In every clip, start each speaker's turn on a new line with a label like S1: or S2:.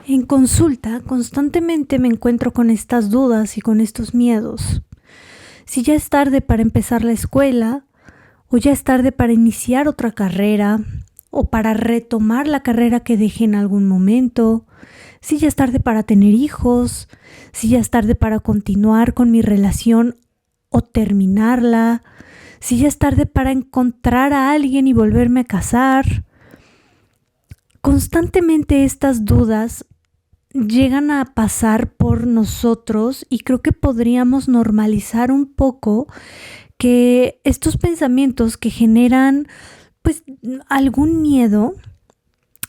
S1: En consulta, constantemente me encuentro con estas dudas y con estos miedos. Si ya es tarde para empezar la escuela, o ya es tarde para iniciar otra carrera, o para retomar la carrera que dejé en algún momento, si ya es tarde para tener hijos, si ya es tarde para continuar con mi relación o terminarla, si ya es tarde para encontrar a alguien y volverme a casar. Constantemente estas dudas llegan a pasar por nosotros y creo que podríamos normalizar un poco que estos pensamientos que generan pues algún miedo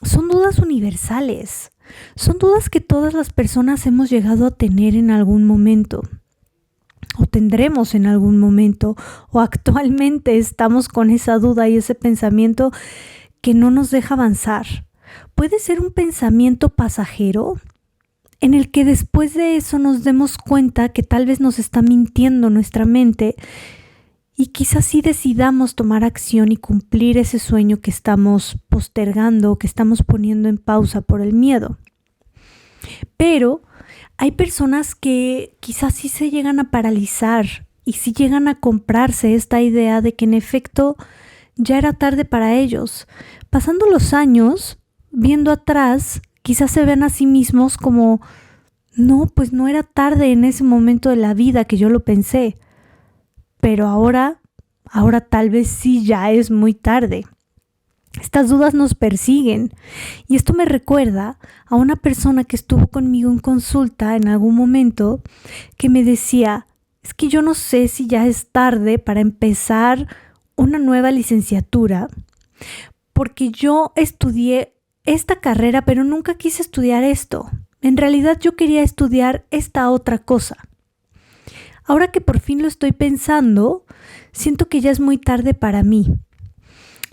S1: son dudas universales, son dudas que todas las personas hemos llegado a tener en algún momento o tendremos en algún momento o actualmente estamos con esa duda y ese pensamiento que no nos deja avanzar. Puede ser un pensamiento pasajero en el que después de eso nos demos cuenta que tal vez nos está mintiendo nuestra mente y quizás sí decidamos tomar acción y cumplir ese sueño que estamos postergando, que estamos poniendo en pausa por el miedo. Pero hay personas que quizás sí se llegan a paralizar y sí llegan a comprarse esta idea de que en efecto ya era tarde para ellos. Pasando los años, viendo atrás, quizás se ven a sí mismos como, no, pues no era tarde en ese momento de la vida que yo lo pensé, pero ahora tal vez sí ya es muy tarde. Estas dudas nos persiguen y esto me recuerda a una persona que estuvo conmigo en consulta en algún momento que me decía, es que yo no sé si ya es tarde para empezar una nueva licenciatura porque yo estudié esta carrera pero nunca quise estudiar esto. En realidad yo quería estudiar esta otra cosa. Ahora que por fin lo estoy pensando, siento que ya es muy tarde para mí.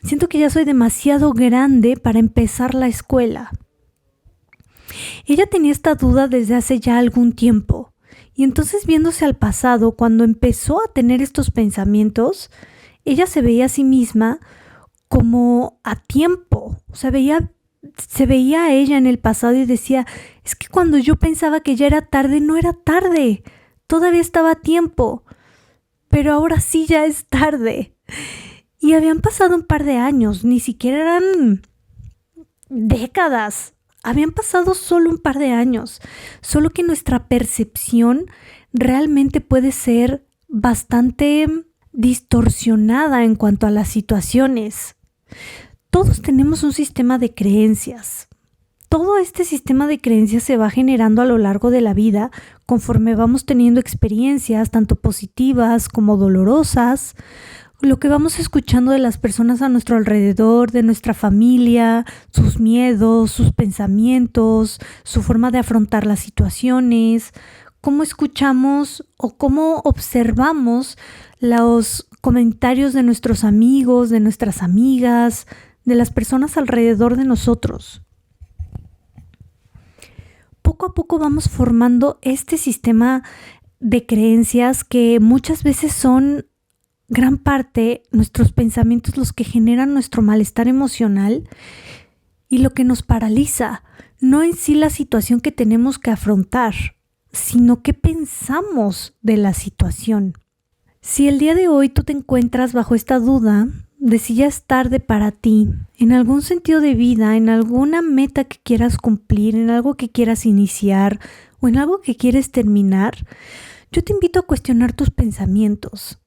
S1: Siento que ya soy demasiado grande para empezar la escuela. Ella tenía esta duda desde hace ya algún tiempo. Y entonces viéndose al pasado, cuando empezó a tener estos pensamientos, ella se veía a sí misma como a tiempo. O sea, se veía a ella en el pasado y decía, es que cuando yo pensaba que ya era tarde, no era tarde. Todavía estaba a tiempo. Pero ahora sí ya es tarde. Y habían pasado un par de años, ni siquiera eran décadas. Habían pasado solo un par de años. Solo que nuestra percepción realmente puede ser bastante distorsionada en cuanto a las situaciones. Todos tenemos un sistema de creencias. Todo este sistema de creencias se va generando a lo largo de la vida conforme vamos teniendo experiencias tanto positivas como dolorosas, lo que vamos escuchando de las personas a nuestro alrededor, de nuestra familia, sus miedos, sus pensamientos, su forma de afrontar las situaciones, cómo escuchamos o cómo observamos los comentarios de nuestros amigos, de nuestras amigas, de las personas alrededor de nosotros. Poco a poco vamos formando este sistema de creencias que muchas veces son gran parte nuestros pensamientos los que generan nuestro malestar emocional y lo que nos paraliza, no en sí la situación que tenemos que afrontar, sino qué pensamos de la situación. Si el día de hoy tú te encuentras bajo esta duda de si ya es tarde para ti, en algún sentido de vida, en alguna meta que quieras cumplir, en algo que quieras iniciar o en algo que quieres terminar, yo te invito a cuestionar tus pensamientos.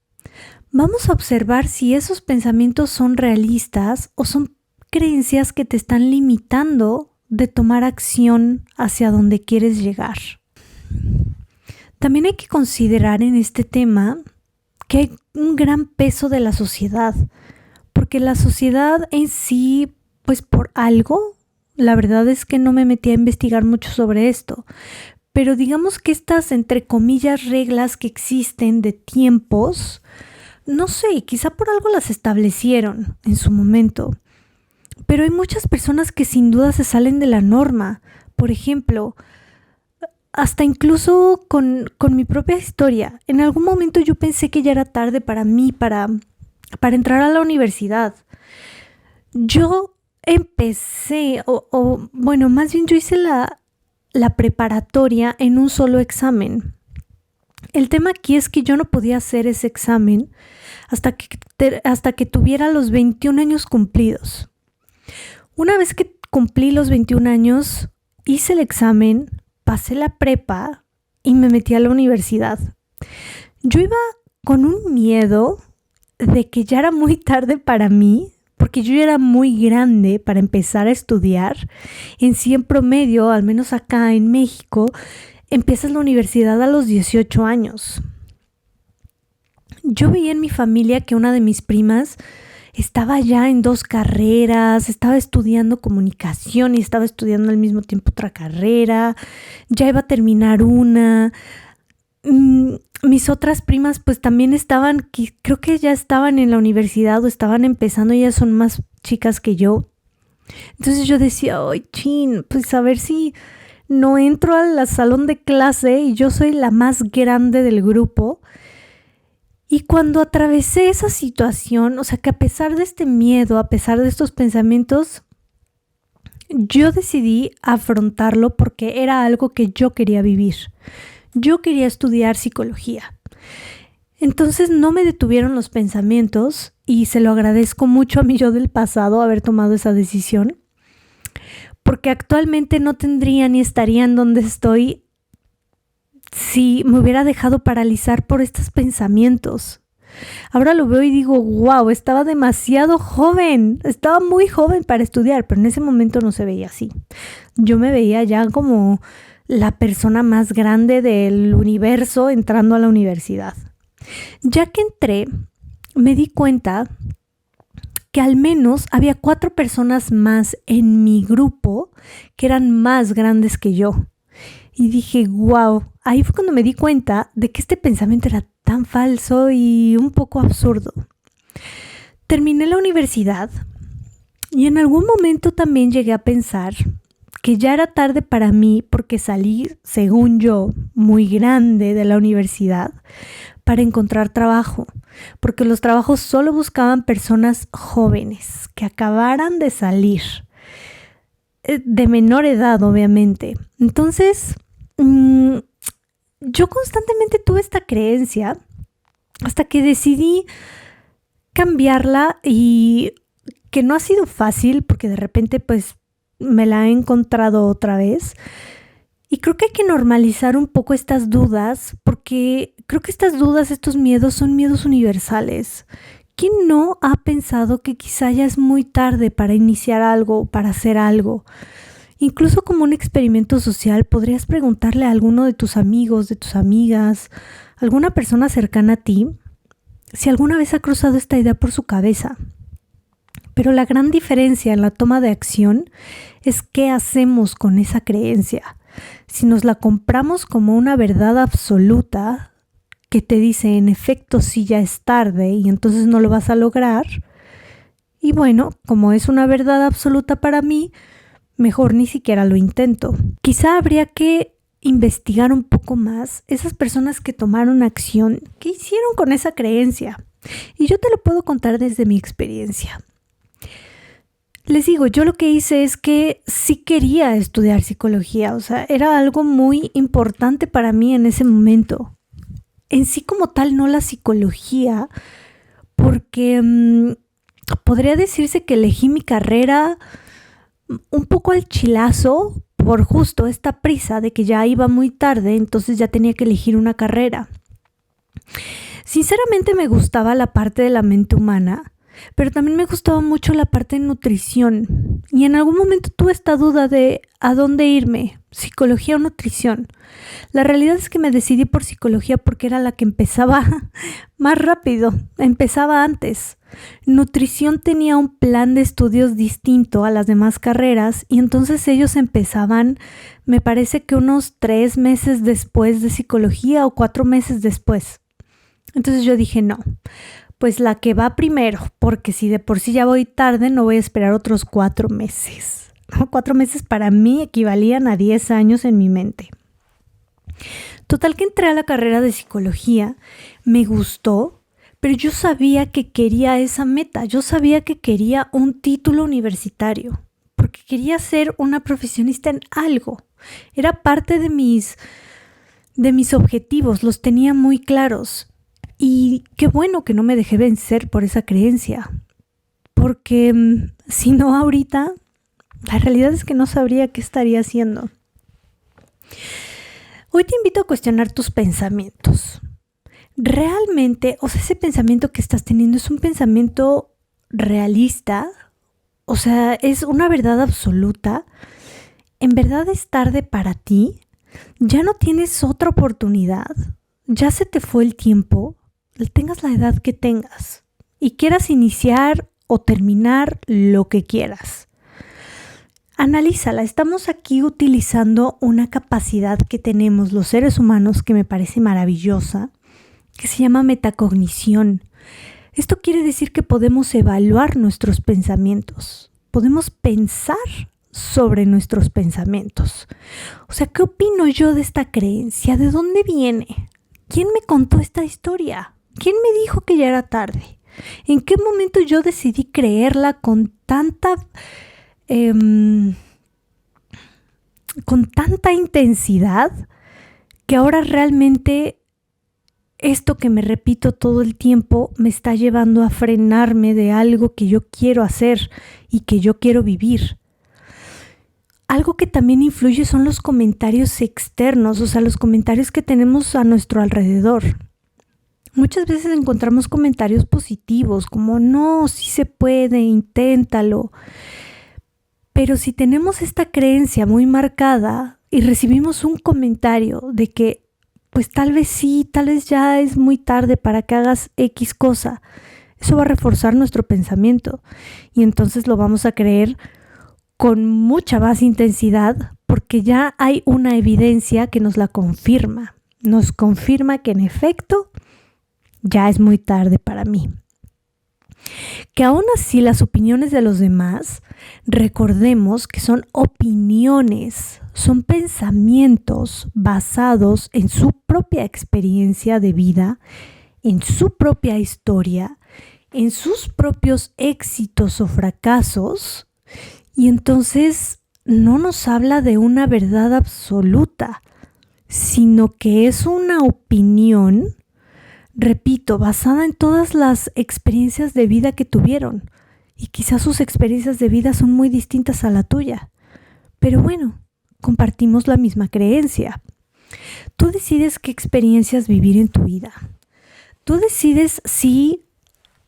S1: Vamos a observar si esos pensamientos son realistas o son creencias que te están limitando de tomar acción hacia donde quieres llegar. También hay que considerar en este tema que hay un gran peso de la sociedad, porque la sociedad en sí, pues por algo, la verdad es que no me metí a investigar mucho sobre esto, pero digamos que estas, entre comillas, reglas que existen de tiempos, no sé, quizá por algo las establecieron en su momento, pero hay muchas personas que sin duda se salen de la norma. Por ejemplo, hasta incluso con mi propia historia. En algún momento yo pensé que ya era tarde para mí, para entrar a la universidad. Yo empecé, bueno, más bien yo hice la preparatoria en un solo examen. El tema aquí es que yo no podía hacer ese examen hasta que tuviera los 21 años cumplidos. Una vez que cumplí los 21 años, hice el examen, pasé la prepa y me metí a la universidad. Yo iba con un miedo de que ya era muy tarde para mí, porque yo ya era muy grande para empezar a estudiar. En sí, en promedio, al menos acá en México, empiezas la universidad a los 18 años. Yo veía en mi familia que una de mis primas estaba ya en 2 carreras, estaba estudiando comunicación y estaba estudiando al mismo tiempo otra carrera, ya iba a terminar una. Mis otras primas pues también estaban, creo que ya estaban en la universidad o estaban empezando, ellas son más chicas que yo. Entonces yo decía, ay, chin, pues a ver si no entro al salón de clase y yo soy la más grande del grupo. Y cuando atravesé esa situación, o sea que a pesar de este miedo, a pesar de estos pensamientos, yo decidí afrontarlo porque era algo que yo quería vivir. Yo quería estudiar psicología. Entonces no me detuvieron los pensamientos y se lo agradezco mucho a mi yo del pasado haber tomado esa decisión, porque actualmente no tendría ni estaría en donde estoy si me hubiera dejado paralizar por estos pensamientos. Ahora lo veo y digo, wow, estaba demasiado joven, estaba muy joven para estudiar, pero en ese momento no se veía así. Yo me veía ya como la persona más grande del universo entrando a la universidad. Ya que entré, me di cuenta que al menos había 4 personas más en mi grupo que eran más grandes que yo. Y dije, wow, ahí fue cuando me di cuenta de que este pensamiento era tan falso y un poco absurdo. Terminé la universidad y en algún momento también llegué a pensar que ya era tarde para mí porque salí, según yo, muy grande de la universidad para encontrar trabajo, porque los trabajos solo buscaban personas jóvenes que acabaran de salir, de menor edad obviamente. Entonces, yo constantemente tuve esta creencia hasta que decidí cambiarla y que no ha sido fácil porque de repente pues me la he encontrado otra vez. Y creo que hay que normalizar un poco estas dudas porque creo que estas dudas, estos miedos son miedos universales. ¿Quién no ha pensado que quizá ya es muy tarde para iniciar algo, para hacer algo? Incluso como un experimento social podrías preguntarle a alguno de tus amigos, de tus amigas, alguna persona cercana a ti, si alguna vez ha cruzado esta idea por su cabeza. Pero la gran diferencia en la toma de acción es qué hacemos con esa creencia. Si nos la compramos como una verdad absoluta que te dice en efecto sí ya es tarde y entonces no lo vas a lograr, y bueno, como es una verdad absoluta para mí, mejor ni siquiera lo intento. Quizá habría que investigar un poco más esas personas que tomaron acción, qué hicieron con esa creencia. Y yo te lo puedo contar desde mi experiencia. Les digo, yo lo que hice es que sí quería estudiar psicología, o sea, era algo muy importante para mí en ese momento. En sí como tal, no la psicología, porque podría decirse que elegí mi carrera un poco al chilazo por justo esta prisa de que ya iba muy tarde, entonces ya tenía que elegir una carrera. Sinceramente me gustaba la parte de la mente humana, pero también me gustaba mucho la parte de nutrición. Y en algún momento tuve esta duda de a dónde irme, psicología o nutrición. La realidad es que me decidí por psicología porque era la que empezaba más rápido, empezaba antes. Nutrición tenía un plan de estudios distinto a las demás carreras y entonces ellos empezaban, me parece que unos 3 meses después de psicología o 4 meses después. Entonces yo dije no, pues la que va primero, porque si de por sí ya voy tarde no voy a esperar otros 4 meses. 4 meses para mí equivalían a 10 años en mi mente. Total que entré a la carrera de psicología, me gustó, pero yo sabía que quería esa meta, yo sabía que quería un título universitario, porque quería ser una profesionista en algo. Era parte de mis objetivos, los tenía muy claros. Y qué bueno que no me dejé vencer por esa creencia, porque si no ahorita, la realidad es que no sabría qué estaría haciendo. Hoy te invito a cuestionar tus pensamientos. ¿Realmente, o sea, ese pensamiento que estás teniendo es un pensamiento realista? O sea, ¿es una verdad absoluta? ¿En verdad es tarde para ti? ¿Ya no tienes otra oportunidad? ¿Ya se te fue el tiempo? Tengas la edad que tengas y quieras iniciar o terminar lo que quieras. Analízala. Estamos aquí utilizando una capacidad que tenemos los seres humanos que me parece maravillosa, que se llama metacognición. Esto quiere decir que podemos evaluar nuestros pensamientos, podemos pensar sobre nuestros pensamientos. O sea, ¿qué opino yo de esta creencia? ¿De dónde viene? ¿Quién me contó esta historia? ¿Quién me dijo que ya era tarde? ¿En qué momento yo decidí creerla con tanta intensidad que ahora realmente esto que me repito todo el tiempo me está llevando a frenarme de algo que yo quiero hacer y que yo quiero vivir? Algo que también influye son los comentarios externos, o sea, los comentarios que tenemos a nuestro alrededor. Muchas veces encontramos comentarios positivos, como no, sí se puede, inténtalo. Pero si tenemos esta creencia muy marcada y recibimos un comentario de que pues tal vez sí, tal vez ya es muy tarde para que hagas X cosa, eso va a reforzar nuestro pensamiento y entonces lo vamos a creer con mucha más intensidad porque ya hay una evidencia que nos la confirma. Nos confirma que en efecto ya es muy tarde para mí. Que aún así las opiniones de los demás, recordemos que son opiniones, son pensamientos basados en su propia experiencia de vida, en su propia historia, en sus propios éxitos o fracasos, y entonces no nos habla de una verdad absoluta, sino que es una opinión, repito, basada en todas las experiencias de vida que tuvieron. Y quizás sus experiencias de vida son muy distintas a la tuya. Pero bueno, compartimos la misma creencia. Tú decides qué experiencias vivir en tu vida. Tú decides si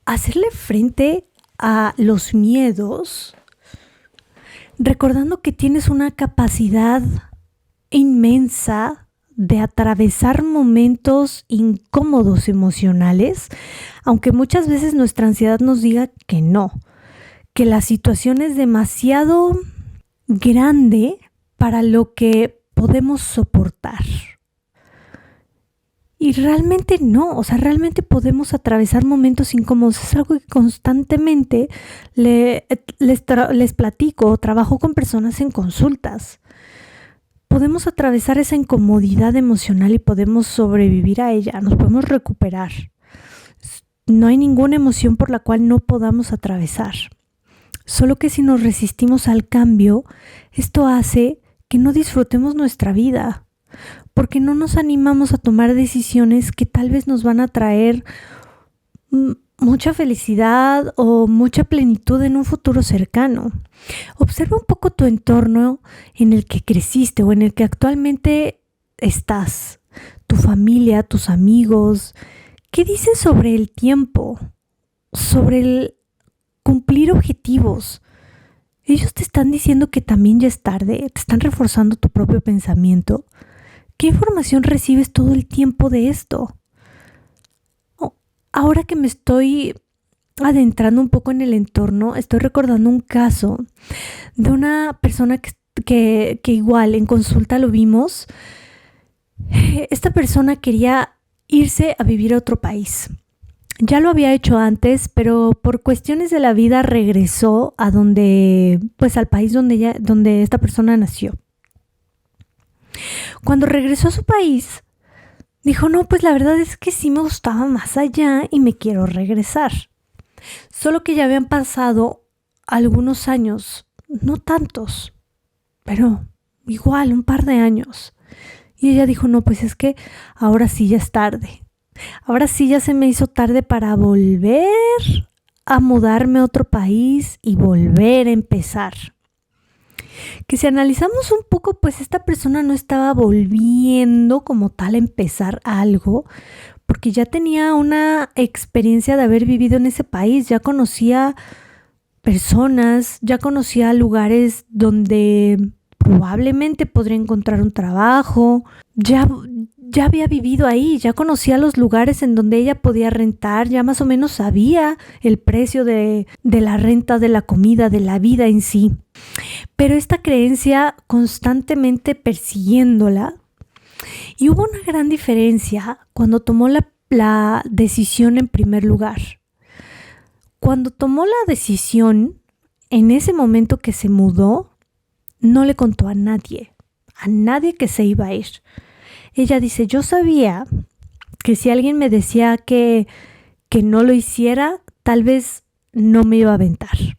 S1: hacerle frente a los miedos, recordando que tienes una capacidad inmensa de atravesar momentos incómodos emocionales, aunque muchas veces nuestra ansiedad nos diga que no, que la situación es demasiado grande para lo que podemos soportar. Y realmente no, o sea, realmente podemos atravesar momentos incómodos. Es algo que constantemente les platico, trabajo con personas en consultas. Podemos atravesar esa incomodidad emocional y podemos sobrevivir a ella, nos podemos recuperar. No hay ninguna emoción por la cual no podamos atravesar. Solo que si nos resistimos al cambio, esto hace que no disfrutemos nuestra vida, porque no nos animamos a tomar decisiones que tal vez nos van a traer mucha felicidad o mucha plenitud en un futuro cercano. Observa un poco tu entorno en el que creciste o en el que actualmente estás, tu familia, tus amigos. ¿Qué dicen sobre el tiempo? Sobre el cumplir objetivos. Ellos te están diciendo que también ya es tarde, te están reforzando tu propio pensamiento. ¿Qué información recibes todo el tiempo de esto? Ahora que me estoy adentrando un poco en el entorno, estoy recordando un caso de una persona que igual en consulta lo vimos. Esta persona quería irse a vivir a otro país. Ya lo había hecho antes, pero por cuestiones de la vida regresó a al país donde esta persona nació. Cuando regresó a su país, dijo, no, pues la verdad es que sí me gustaba más allá y me quiero regresar. Solo que ya habían pasado algunos años, no tantos, pero igual, un par de años. Y ella dijo, no, pues es que ahora sí ya es tarde. Ahora sí ya se me hizo tarde para volver a mudarme a otro país y volver a empezar. Que si analizamos un poco, pues esta persona no estaba volviendo como tal a empezar algo, porque ya tenía una experiencia de haber vivido en ese país, ya conocía personas, ya conocía lugares donde probablemente podría encontrar un trabajo, ya había vivido ahí, ya conocía los lugares en donde ella podía rentar, ya más o menos sabía el precio de la renta, de la comida, de la vida en sí. Pero esta creencia constantemente persiguiéndola, y hubo una gran diferencia cuando tomó la decisión en primer lugar. Cuando tomó la decisión, en ese momento que se mudó, no le contó a nadie que se iba a ir. Ella dice, yo sabía que si alguien me decía que no lo hiciera, tal vez no me iba a aventar.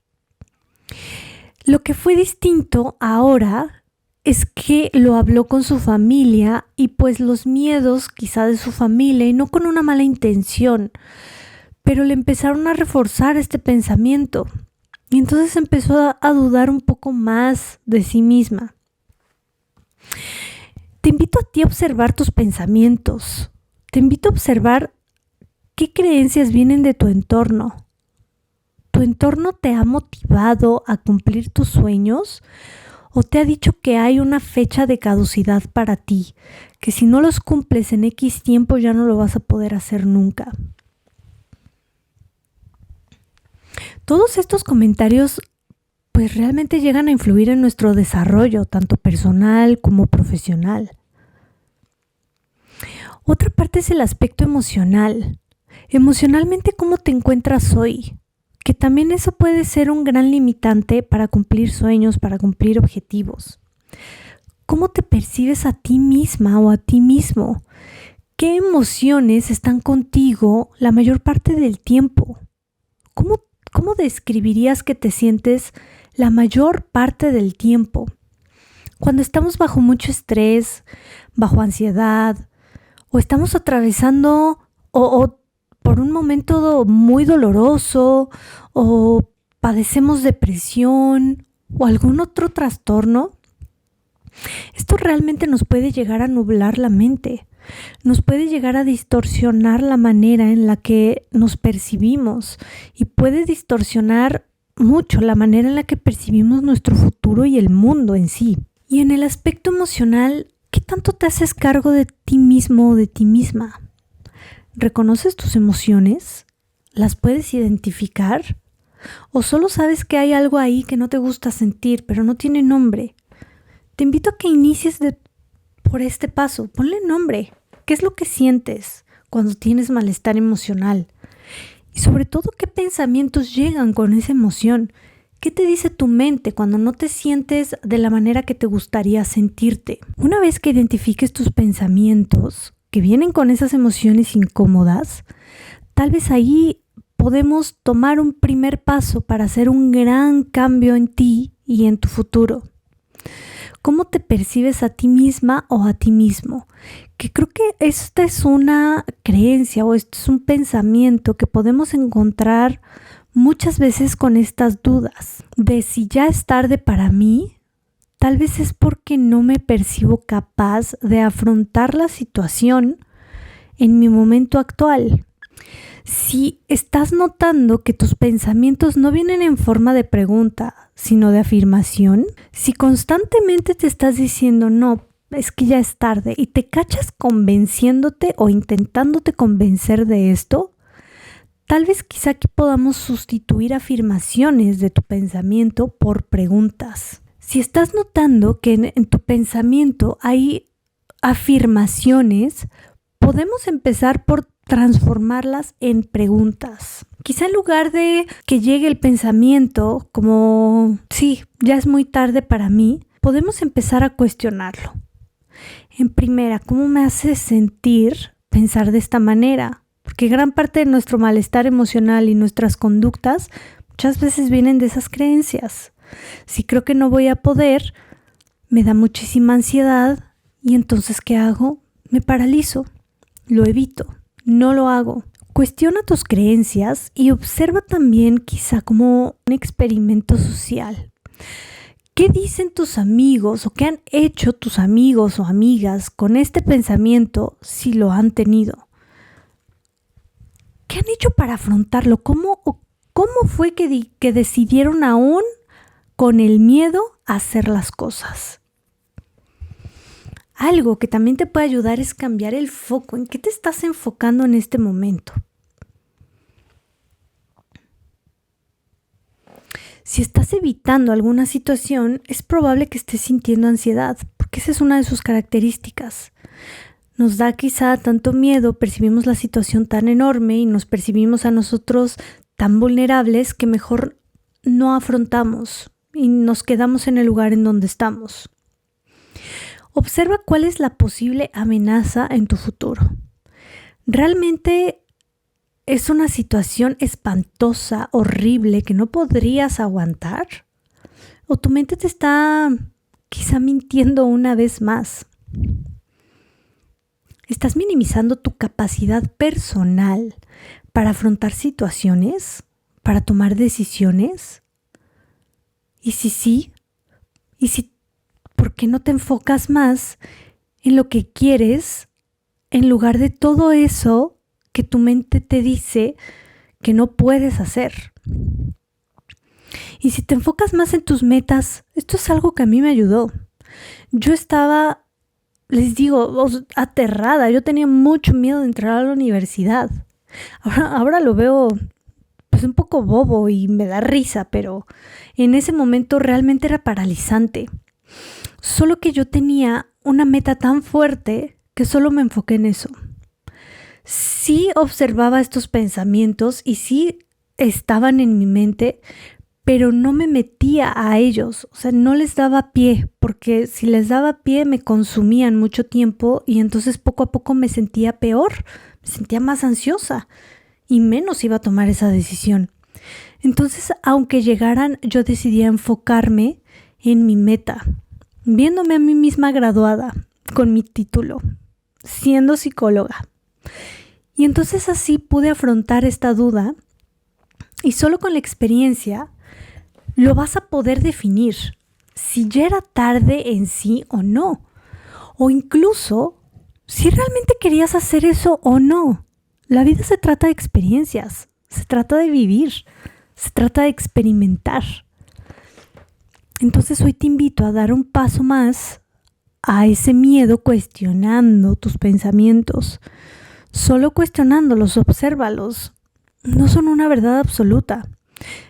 S1: Lo que fue distinto ahora es que lo habló con su familia y pues los miedos quizá de su familia, y no con una mala intención, pero le empezaron a reforzar este pensamiento. Y entonces empezó a dudar un poco más de sí misma. Te invito a ti a observar tus pensamientos. Te invito a observar qué creencias vienen de tu entorno. ¿Tu entorno te ha motivado a cumplir tus sueños? ¿O te ha dicho que hay una fecha de caducidad para ti? Que si no los cumples en X tiempo ya no lo vas a poder hacer nunca. Todos estos comentarios pues realmente llegan a influir en nuestro desarrollo, tanto personal como profesional. Otra parte es el aspecto emocional. Emocionalmente, ¿cómo te encuentras hoy? Que también eso puede ser un gran limitante para cumplir sueños, para cumplir objetivos. ¿Cómo te percibes a ti misma o a ti mismo? ¿Qué emociones están contigo la mayor parte del tiempo? ¿Cómo describirías que te sientes la mayor parte del tiempo? Cuando estamos bajo mucho estrés, bajo ansiedad, o estamos atravesando o por un momento muy doloroso, o padecemos depresión o algún otro trastorno, esto realmente nos puede llegar a nublar la mente, nos puede llegar a distorsionar la manera en la que nos percibimos, y puede distorsionar mucho la manera en la que percibimos nuestro futuro y el mundo en sí. Y en el aspecto emocional, ¿qué tanto te haces cargo de ti mismo o de ti misma? ¿Reconoces tus emociones? ¿Las puedes identificar? ¿O solo sabes que hay algo ahí que no te gusta sentir, pero no tiene nombre? Te invito a que inicies por este paso. Ponle nombre. ¿Qué es lo que sientes cuando tienes malestar emocional? Y sobre todo, ¿qué pensamientos llegan con esa emoción? ¿Qué te dice tu mente cuando no te sientes de la manera que te gustaría sentirte? Una vez que identifiques tus pensamientos que vienen con esas emociones incómodas, tal vez ahí podemos tomar un primer paso para hacer un gran cambio en ti y en tu futuro. ¿Cómo te percibes a ti misma o a ti mismo? Que creo que esta es una creencia o esto es un pensamiento que podemos encontrar muchas veces con estas dudas de si ya es tarde para mí. Tal vez es porque no me percibo capaz de afrontar la situación en mi momento actual. Si estás notando que tus pensamientos no vienen en forma de pregunta, sino de afirmación, si constantemente te estás diciendo no, es que ya es tarde, y te cachas convenciéndote o intentándote convencer de esto, tal vez quizá aquí podamos sustituir afirmaciones de tu pensamiento por preguntas. Si estás notando que en tu pensamiento hay afirmaciones, podemos empezar por transformarlas en preguntas. Quizá en lugar de que llegue el pensamiento como, sí, ya es muy tarde para mí, podemos empezar a cuestionarlo. En primera, ¿cómo me hace sentir pensar de esta manera? Porque gran parte de nuestro malestar emocional y nuestras conductas muchas veces vienen de esas creencias. Si creo que no voy a poder, me da muchísima ansiedad y entonces ¿qué hago? Me paralizo, lo evito, no lo hago. Cuestiona tus creencias y observa también quizá como un experimento social. ¿Qué dicen tus amigos o qué han hecho tus amigos o amigas con este pensamiento si lo han tenido? ¿Qué han hecho para afrontarlo? ¿Cómo fue que decidieron aún con el miedo a hacer las cosas? Algo que también te puede ayudar es cambiar el foco. ¿En qué te estás enfocando en este momento? Si estás evitando alguna situación, es probable que estés sintiendo ansiedad, porque esa es una de sus características. Nos da quizá tanto miedo, percibimos la situación tan enorme y nos percibimos a nosotros tan vulnerables que mejor no afrontamos y nos quedamos en el lugar en donde estamos. Observa cuál es la posible amenaza en tu futuro. ¿Realmente es una situación espantosa, horrible, que no podrías aguantar? ¿O tu mente te está quizá mintiendo una vez más? ¿Estás minimizando tu capacidad personal para afrontar situaciones, para tomar decisiones? Y si sí, ¿por qué no te enfocas más en lo que quieres en lugar de todo eso que tu mente te dice que no puedes hacer? Y si te enfocas más en tus metas, esto es algo que a mí me ayudó. Yo estaba, les digo, aterrada. Yo tenía mucho miedo de entrar a la universidad. Ahora lo veo pues un poco bobo y me da risa, pero en ese momento realmente era paralizante. Solo que yo tenía una meta tan fuerte que solo me enfoqué en eso. Sí observaba estos pensamientos y sí estaban en mi mente, pero no me metía a ellos, o sea, no les daba pie, porque si les daba pie me consumían mucho tiempo y entonces poco a poco me sentía peor, me sentía más ansiosa y menos iba a tomar esa decisión. Entonces, aunque llegaran, yo decidí enfocarme en mi meta, viéndome a mí misma graduada con mi título, siendo psicóloga. Y entonces así pude afrontar esta duda y solo con la experiencia lo vas a poder definir si ya era tarde en sí o no, o incluso si realmente querías hacer eso o no. La vida se trata de experiencias, se trata de vivir, se trata de experimentar. Entonces hoy te invito a dar un paso más a ese miedo cuestionando tus pensamientos. Solo cuestionándolos, obsérvalos. No son una verdad absoluta.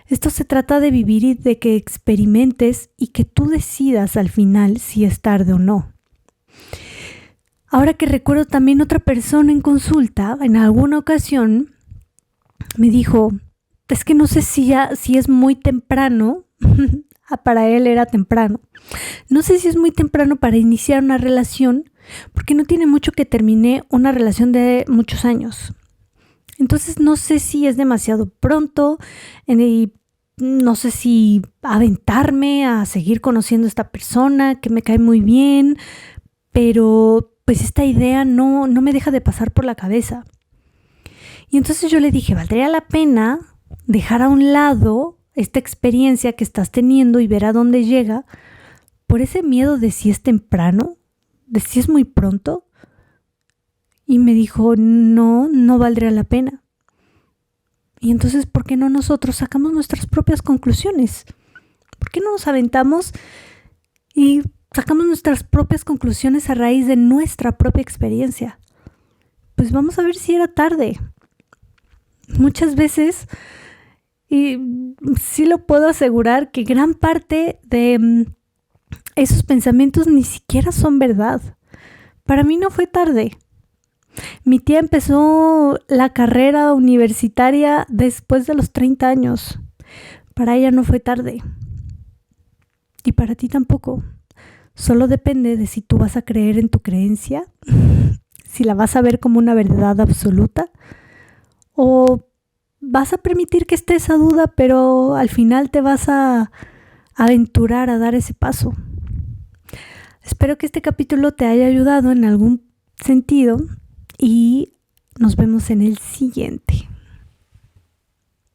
S1: Esto se trata de vivir y de que experimentes y que tú decidas al final si es tarde o no. Ahora que recuerdo también otra persona en consulta, en alguna ocasión me dijo, es que no sé si es muy temprano, para él era temprano, no sé si es muy temprano para iniciar una relación, porque no tiene mucho que terminé una relación de muchos años. Entonces no sé si es demasiado pronto y no sé si aventarme a seguir conociendo a esta persona que me cae muy bien, pero pues esta idea no me deja de pasar por la cabeza. Y entonces yo le dije, ¿valdría la pena dejar a un lado esta experiencia que estás teniendo y ver a dónde llega por ese miedo de si es temprano, de si es muy pronto? Y me dijo, no valdría la pena. Y entonces, ¿por qué no nosotros sacamos nuestras propias conclusiones? ¿Por qué no nos aventamos y sacamos nuestras propias conclusiones a raíz de nuestra propia experiencia? Pues vamos a ver si era tarde. Muchas veces, y sí lo puedo asegurar, que gran parte de esos pensamientos ni siquiera son verdad. Para mí no fue tarde. Mi tía empezó la carrera universitaria después de los 30 años. Para ella no fue tarde. Y para ti tampoco. Solo depende de si tú vas a creer en tu creencia, si la vas a ver como una verdad absoluta, o vas a permitir que esté esa duda, pero al final te vas a aventurar a dar ese paso. Espero que este capítulo te haya ayudado en algún sentido y nos vemos en el siguiente.